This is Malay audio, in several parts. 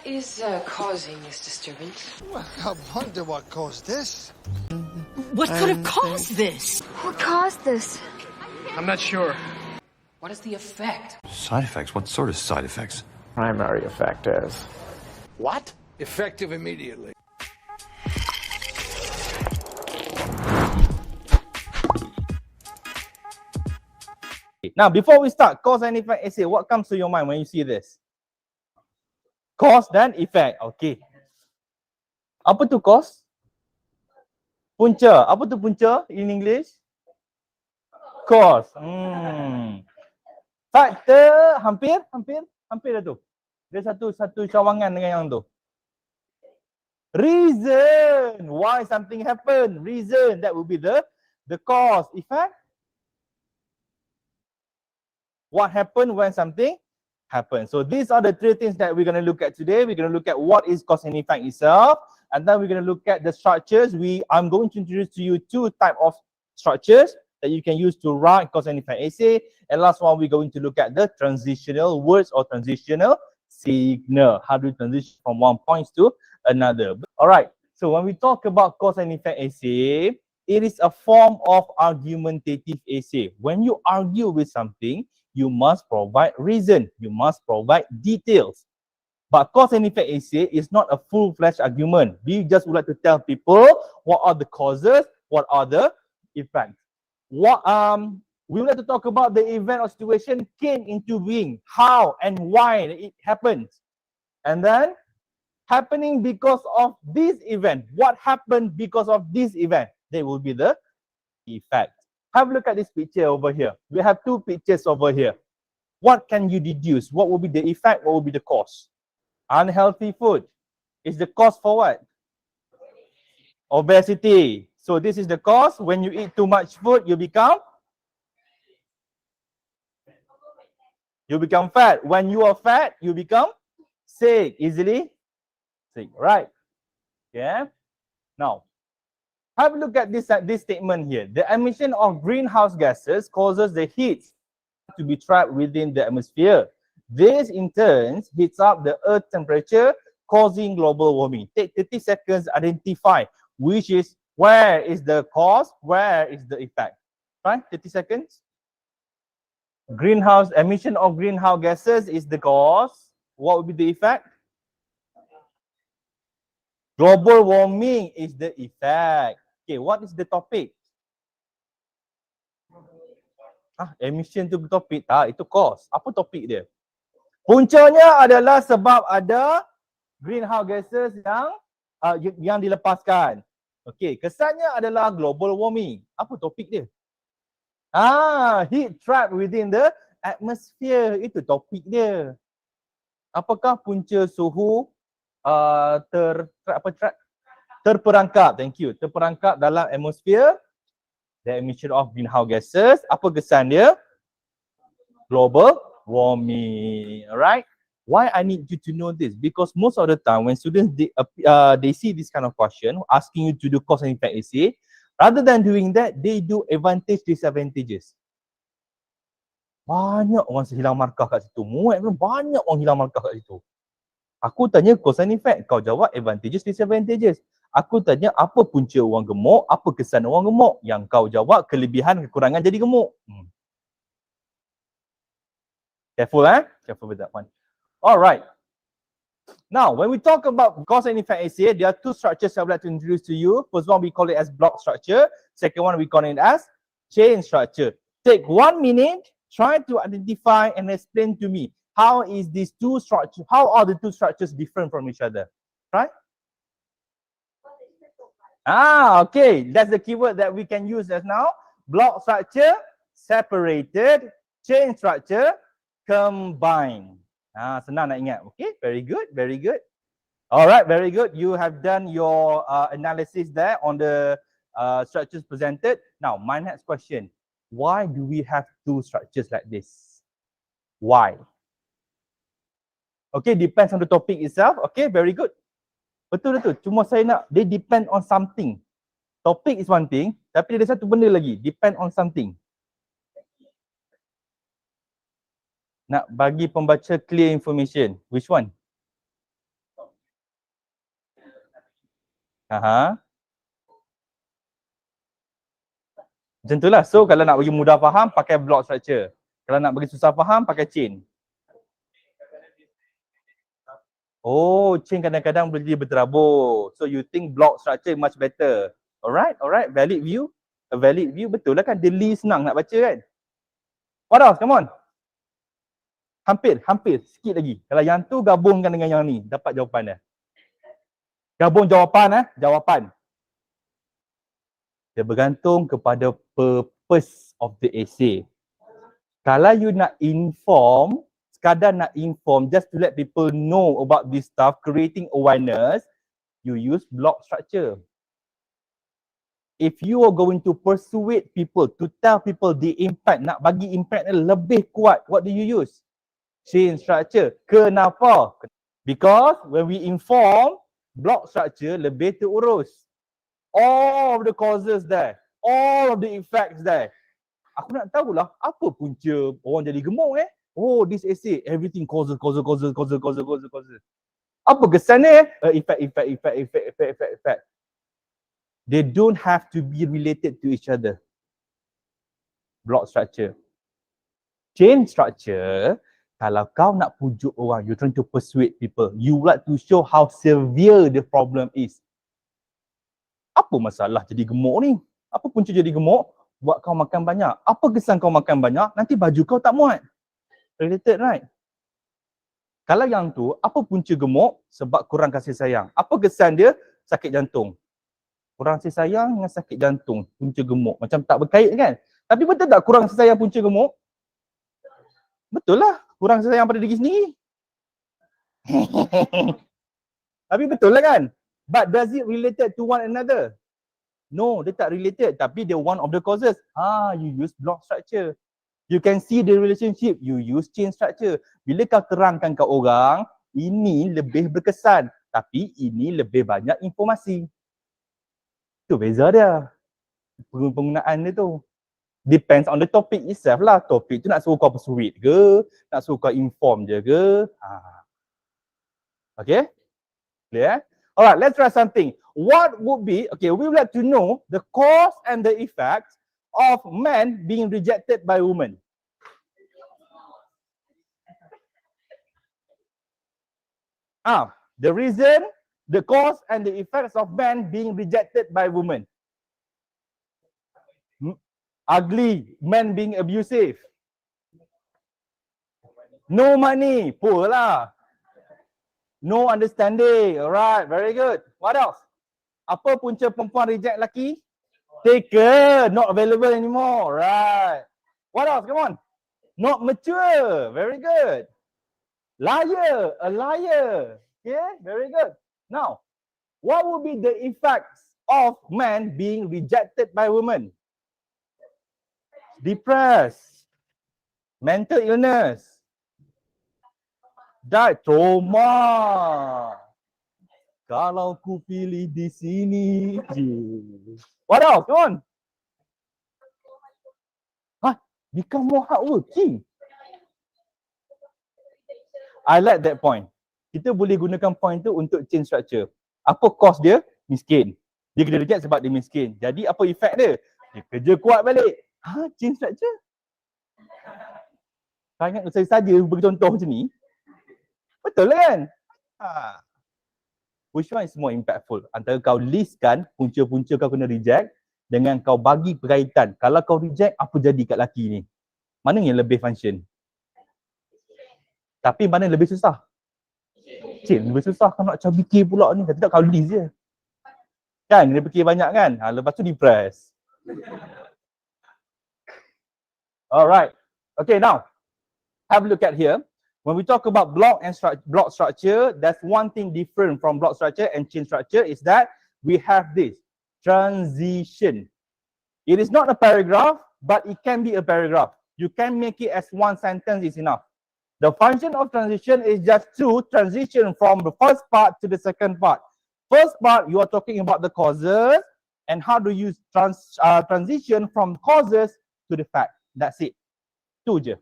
What is causing this disturbance? Well, I wonder what caused this. What could have caused this? What caused this? I'm not sure. What is the effect? Side effects? What sort of side effects? Primary effect is. What? Effective immediately. Now, before we start, cause and effect essay, what comes to your mind when you see this? Cause dan effect. Okay. Apa tu cause? Punca. Apa tu punca in English? Cause. Factor hampir dah tu. Dia satu cawangan dengan yang tu. Reason. Why something happen. Reason. That will be the cause. Effect. What happened when something happened. So these are the three things that we're going to look at today. We're going to look at what is cause and effect itself. And then we're going to look at the structures. I'm going to introduce to you two types of structures that you can use to write cause and effect essay. And last one, we're going to look at the transitional words or transitional signal. How do you transition from one point to another? All right. So when we talk about cause and effect essay, it is a form of argumentative essay. When you argue with something, you must provide reason. You must provide details. But cause and effect essay is not a full-fledged argument. We just would like to tell people what are the causes, what are the effects. We would like to talk about the event or situation came into being, how and why it happens. And then happening because of this event. What happened because of this event? They will be the effect. Have a look at this picture over here. We have two pictures over here. What can you deduce? What will be the effect? What will be the cause? Unhealthy food is the cause for what? Obesity. So this is the cause. When you eat too much food, you become fat. When you are fat, you become sick. Easily sick, right? Yeah. Now, have a look at this statement here. The emission of greenhouse gases causes the heat to be trapped within the atmosphere. This in turn heats up the earth temperature, causing global warming. Take 30 seconds, identify where is the cause, where is the effect. Right? 30 seconds. Emission of greenhouse gases is the cause. What will be the effect? Global warming is the effect. Okay, what is the topic? Emission tu topik. Itu cause. Apa topik dia? Puncanya adalah sebab ada greenhouse gases yang dilepaskan. Okey, kesannya adalah global warming. Apa topik dia? Heat trapped within the atmosphere. Itu topik dia. Apakah punca suhu terperangkap? Thank you. Terperangkap dalam atmosphere. The emission of greenhouse gases. Apa kesan dia? Global warming. Alright. Why I need you to know this? Because most of the time when students they see this kind of question asking you to do cause and effect essay, rather than doing that, they do advantage disadvantages. Banyak orang hilang markah kat situ. Banyak orang hilang markah kat situ. Aku tanya cause and effect, kau jawab advantages disadvantages. Aku tanya apa punca orang gemuk, apa kesan orang gemuk. Yang kau jawab kelebihan kekurangan jadi gemuk. Careful Careful with that one. Alright. Now, when we talk about cause and effect essay, there are two structures I would like to introduce to you. First one, we call it as block structure. Second one, we call it as chain structure. Take 1 minute, try to identify and explain to me how are the two structures different from each other? Right? Okay. That's the keyword that we can use just now. Block structure, separated. Chain structure, combined. Senang nak ingat. Okay, very good, very good. Alright, very good. You have done your analysis there on the structures presented. Now, my next question. Why do we have two structures like this? Why? Okay, depends on the topic itself. Okay, very good. Betul. Cuma saya nak, they depend on something. Topic is one thing, tapi ada satu benda lagi. Depend on something. Nak bagi pembaca clear information. Which one? Aha. Macam itulah. So kalau nak bagi mudah faham, pakai block structure. Kalau nak bagi susah faham, pakai chain. Oh, chain kadang-kadang boleh jadi berterabur. So you think block structure much better. Alright, alright. Valid view. A valid view. Betul lah kan? Dia senang nak baca kan? What else? Come on. Hampir. Sikit lagi. Kalau yang tu gabungkan dengan yang ni, dapat jawapan dia. Gabung jawapan. Jawapan. Dia bergantung kepada purpose of the essay. Kalau you nak inform, sekadar nak inform, just to let people know about this stuff, creating awareness, you use block structure. If you are going to persuade people, to tell people the impact, nak bagi impact lebih kuat, what do you use? Chain structure. Kenapa? Because when we inform, block structure lebih terurus. All of the causes there, all of the effects there. Aku nak tahulah apa punca orang jadi gemuk Oh, this essay, everything causes. Apa kesannya? Effect. They don't have to be related to each other. Block structure. Chain structure, kalau kau nak pujuk orang, you're trying to persuade people, you like to show how severe the problem is. Apa masalah jadi gemuk ni? Apa punca jadi gemuk? Buat kau makan banyak. Apa kesan kau makan banyak? Nanti baju kau tak muat. Related, right? Kalau yang tu, apa punca gemuk? Sebab kurang kasih sayang. Apa kesan dia? Sakit jantung. Kurang kasih sayang dengan sakit jantung, punca gemuk. Macam tak berkait kan? Tapi betul tak kurang kasih sayang punca gemuk? Betul lah. Kurang kasih sayang pada diri sendiri. Tapi betul lah kan? But does it related to one another? No, dia tak related. Tapi dia one of the causes. You use block structure. You can see the relationship, you use chain structure. Bila kau terangkan ke orang, ini lebih berkesan. Tapi ini lebih banyak informasi. Itu beza dia. Penggunaan dia tu. Depends on the topic itself lah. Topik tu nak suruh kau persuade ke? Nak suruh kau inform je ke? Okay? Clear? Alright, let's try something. What would be, okay, we would like to know the cause and the effect of men being rejected by women. The reason, the cause and the effects of men being rejected by women. Ugly, men being abusive. No money, poor lah. No understanding, alright, very good. What else? Apa punca perempuan reject lelaki? Taken, not available anymore. Right. What else? Come on. Not mature. Very good. Liar, a liar. Okay, very good. Now, what would be the effects of men being rejected by women? Depressed, mental illness, trauma. Kalau ku pilih di sini. What else? Come on. Become more hardworking. I like that point. Kita boleh gunakan point tu untuk change structure. Apa cause dia? Miskin. Dia kena reject sebab dia miskin. Jadi apa effect dia? Dia kerja kuat balik. Change structure. Kau ingat saya saja bagi contoh macam ni? Betul lah kan? Which one is more impactful? Antara kau listkan punca-punca kau kena reject dengan kau bagi berkaitan. Kalau kau reject, apa jadi kat lelaki ni? Mana yang lebih function? Tapi mana yang lebih susah? Lebih susah kau nak macam fikir pula ni. Tak kau list je. Kan? Kena fikir banyak kan? Lepas tu depress. Alright. Okay, now. Have a look at here. When we talk about block structure, that's one thing different from block structure and chain structure is that we have this transition. It is not a paragraph, but it can be a paragraph. You can make it as one sentence is enough. The function of transition is just to transition from the first part to the second part. First part, you are talking about the causes and how to use transition from causes to the fact. That's it. Itu je.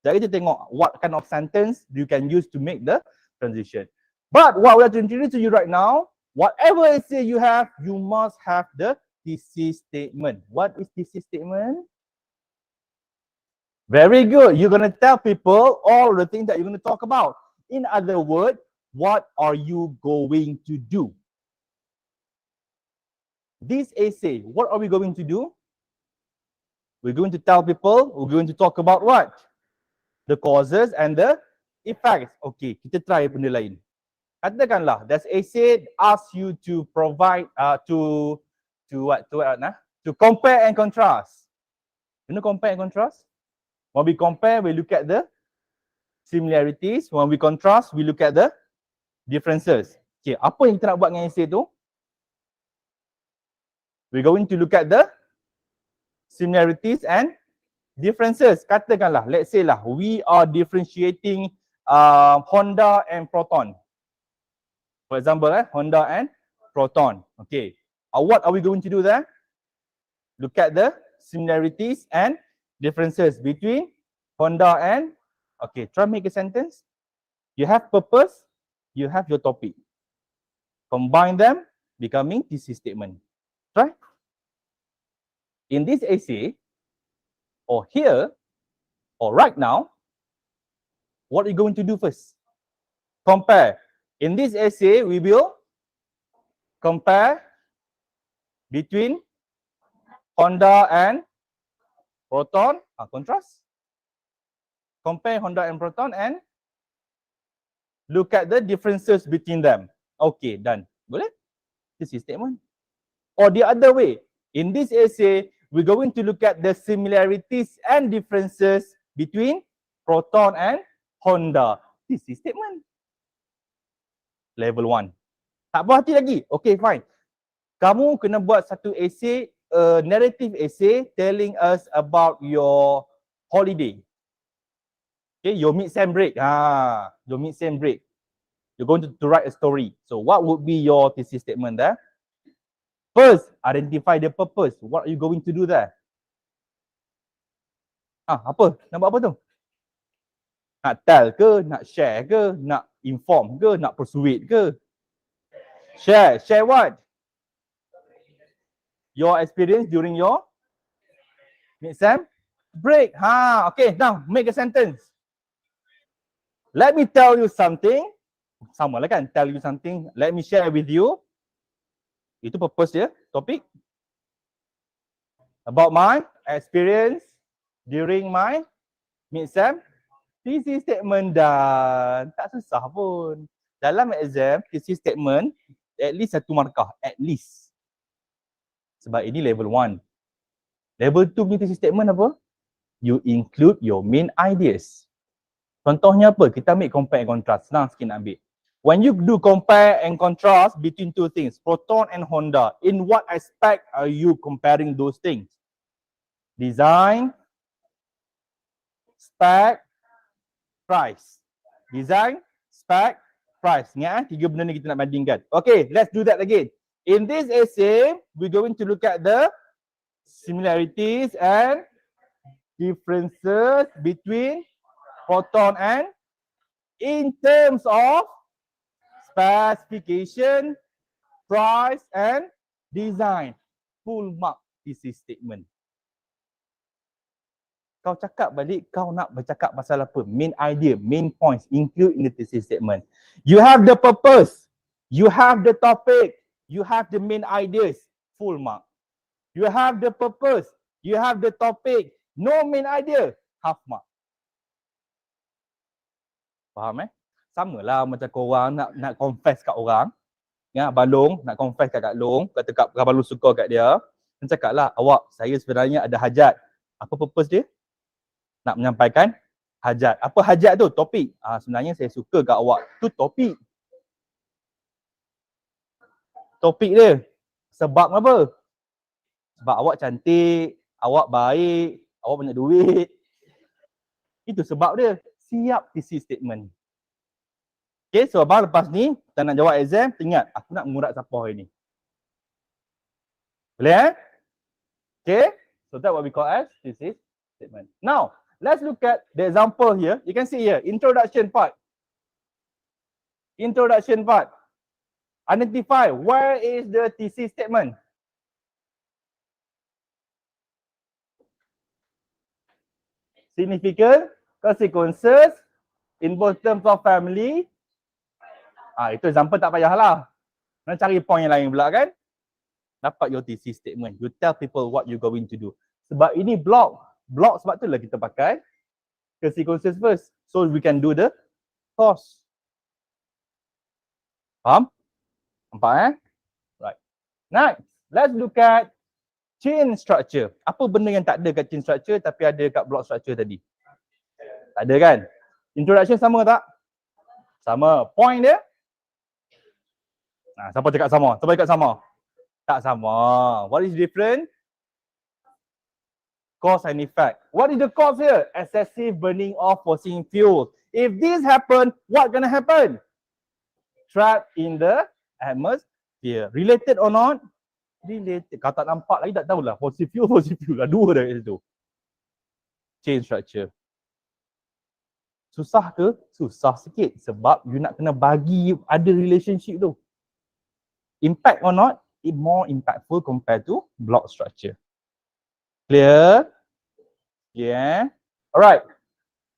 Jadi kita tengok what kind of sentence you can use to make the transition. But what we are to introduce to you right now Whatever essay you have, you must have the thesis statement. What is thesis statement? Very good. You're going to tell people all the things that you're going to talk about. In other words, what are you going to do? This essay, what are we going to do? We're going to tell people, we're going to talk about what? The causes and the effects. Okay, kita try benda lain. Katakanlah, there's essay asks you to provide, to compare and contrast. You know compare and contrast? When we compare, we look at the similarities. When we contrast, we look at the differences. Okay, apa yang kita nak buat dengan essay tu? We're going to look at the similarities and differences. Katakanlah, let's say lah, we are differentiating Honda and Proton. For example, Honda and Proton. Okay, what are we going to do there? Look at the similarities and differences between Honda and, okay, try make a sentence. You have purpose, you have your topic. Combine them, becoming thesis statement. Right? In this essay, or here, or right now, what are you going to do first? Compare. In this essay, we will compare between Honda and Proton. Contrast. Compare Honda and Proton and look at the differences between them. Okay, done. Boleh? This is statement. Or the other way, in this essay, we're going to look at the similarities and differences between Proton and Honda. This is statement. Level 1. Tak puas hati lagi? Okay, fine. Kamu kena buat satu essay, narrative essay telling us about your holiday. Okay, your mid-sem break. Your mid-sem break. You're going to write a story. So what would be your thesis statement there? First, identify the purpose. What are you going to do there? Apa? Nak buat apa tu? Nak tell ke? Nak share ke? Nak inform ke? Nak persuade ke? Share. Share what? Your experience during your mid-sem break. Okay, now make a sentence. Let me tell you something. Sama lah kan? Tell you something. Let me share with you. Itu purpose dia, topik. About my experience during my mid-sem. Thesis statement dah. Tak susah pun. Dalam exam, thesis statement, at least 1 markah. At least. Sebab ini level 1. Level 2 punya thesis statement apa? You include your main ideas. Contohnya apa? Kita ambil compare and contrast. Senang sikit nak ambil. When you do compare and contrast between two things, Proton and Honda, in what aspect are you comparing those things? Design, spec, price. Design, spec, price. Ingat 3 benda ni kita nak bandingkan. Okay, let's do that again. In this essay, we're going to look at the similarities and differences between Proton and in terms of specification, price and design. Full mark thesis statement. Kau cakap balik, kau nak bercakap pasal apa? Main idea, main points include in the thesis statement. You have the purpose, you have the topic, you have the main ideas. Full mark. You have the purpose, you have the topic, no main idea. Half mark. Faham Sama lah macam korang nak confess kat orang. Ya, Balong nak confess kat Kak Long, kata Kak Balong suka kat dia. Dan cakap lah, awak, saya sebenarnya ada hajat. Apa purpose dia? Nak menyampaikan hajat. Apa hajat tu? Topik. Sebenarnya saya suka kat awak. Tu topik. Topik dia. Sebab apa? Sebab awak cantik, awak baik, awak banyak duit. Itu sebab dia. Siap thesis statement. Okay, so abang lepas ni, kita nak jawab exam, ingat, aku nak mengurat siapa hari ni. Boleh Okay, so that's what we call as thesis statement. Now, let's look at the example here. You can see here, introduction part. Introduction part. Identify where is the thesis statement. Significant consequences in both terms of family. Itu example tak payahlah. Nak cari point yang lain pula kan. Dapat your thesis statement. You tell people what you going to do. Sebab ini block. Block sebab tu lah kita pakai consequences first. So we can do the cause. Faham? Nampak Right. Next, let's look at chain structure. Apa benda yang tak ada kat chain structure tapi ada kat block structure tadi? Tak ada kan? Introduction sama tak? Sama. Point dia? Siapa cakap sama? Siapa cakap sama? Tak sama. What is different? Cause and effect. What is the cause here? Excessive burning of fossil fuel. If this happen, what gonna happen? Trap in the atmosphere. Related or not? Related. Kalau tak nampak lagi tak tahulah. Fossil fuel lah. Dua dah kat situ. Chain structure. Susah ke? Susah sikit. Sebab you nak kena bagi ada relationship tu. Impact or not? It more impactful compared to block structure. Clear? Yeah. Alright.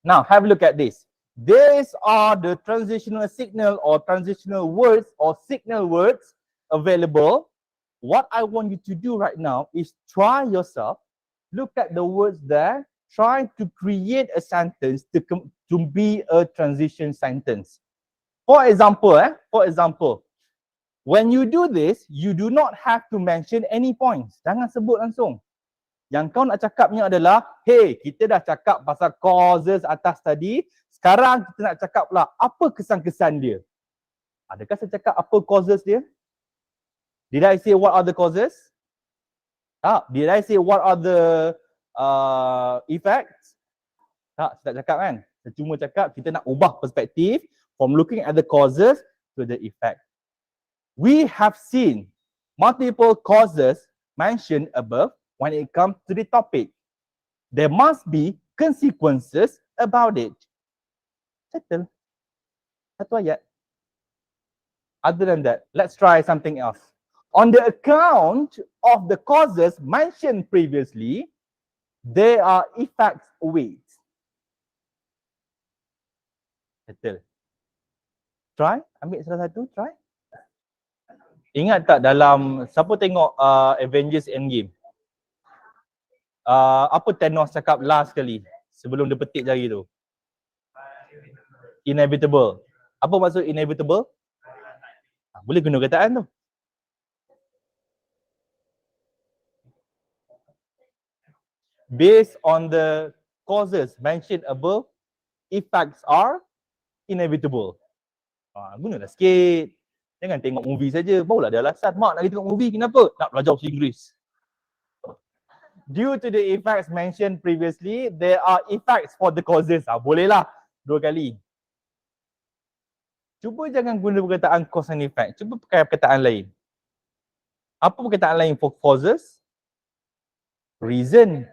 Now have a look at this. These are the transitional signal or transitional words or signal words available. What I want you to do right now is try yourself, look at the words there, try to create a sentence to be a transition sentence. For example, when you do this, you do not have to mention any points. Jangan sebut langsung. Yang kau nak cakapnya adalah, hey, kita dah cakap pasal causes atas tadi, sekarang kita nak cakap pula apa kesan-kesan dia. Adakah saya cakap apa causes dia? Did I say what are the causes? Tak. Did I say what are the effects? Tak, saya tak cakap kan. Saya cuma cakap kita nak ubah perspektif from looking at the causes to the effect. We have seen multiple causes mentioned above when it comes to the topic. There must be consequences about it. Settle. Satu ayat. Other than that, let's try something else. On the account of the causes mentioned previously, there are effects await. Settle. Try. Ambil salah satu. Try. Ingat tak dalam, siapa tengok Avengers Endgame? Apa Thanos cakap last kali sebelum dia petik jari tu? Inevitable. Apa maksud inevitable? Boleh guna kataan tu. Based on the causes mentioned above, effects are inevitable. Gunalah sikit. Jangan tengok movie saja. Barulah ada alasan. Mak nak pergi tengok movie, kenapa? Nak belajar bahasa Inggeris. Due to the effects mentioned previously, there are effects for the causes. Bolehlah 2 kali. Cuba jangan guna perkataan cause and effect. Cuba pakai perkataan lain. Apa perkataan lain for causes? Reason.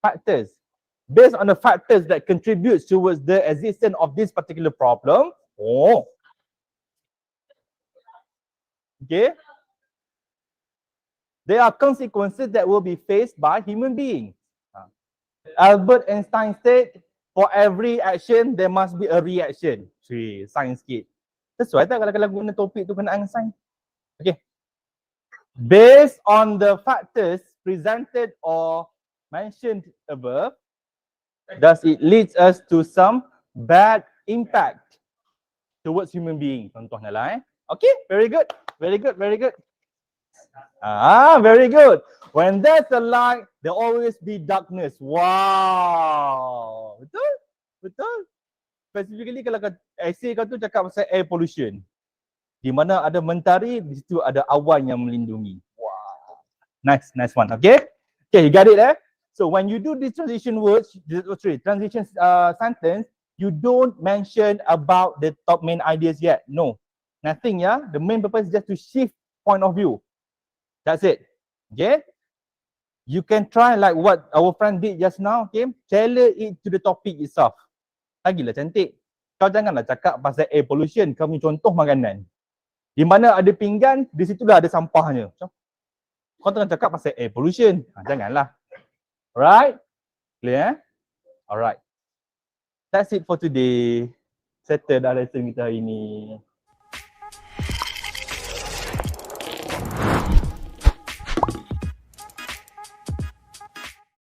Factors. Based on the factors that contributes towards the existence of this particular problem. Okay. There are consequences that will be faced by human beings. Albert Einstein said, for every action, there must be a reaction. Sains sikit. Sesuai tak kalau guna topik tu kena Einstein? Okay. Based on the factors presented or mentioned above, thus it leads us to some bad impact towards human being. Contohnya lah Okay, very good. Very good, very good. Very good. When there's a light, there always be darkness. Wow. Betul? Betul? Specifically kalau essay kau tu cakap pasal air pollution. Di mana ada mentari, di situ ada awan yang melindungi. Wow. Nice one. Okay? Okay, you got it So when you do this transition words, transition sentence, you don't mention about the top main ideas yet. No. Nothing, The main purpose is just to shift point of view. That's it. Okay? You can try like what our friend did just now, okay? Tailor it to the topic itself. Lagilah cantik. Kau janganlah cakap pasal air pollution. Kau punya contoh makanan. Di mana ada pinggan, di situlah ada sampahnya. Kau tengah cakap pasal air pollution. Janganlah. Alright? Clear? Alright. That's it for today. Settle dah lesson kita hari ni.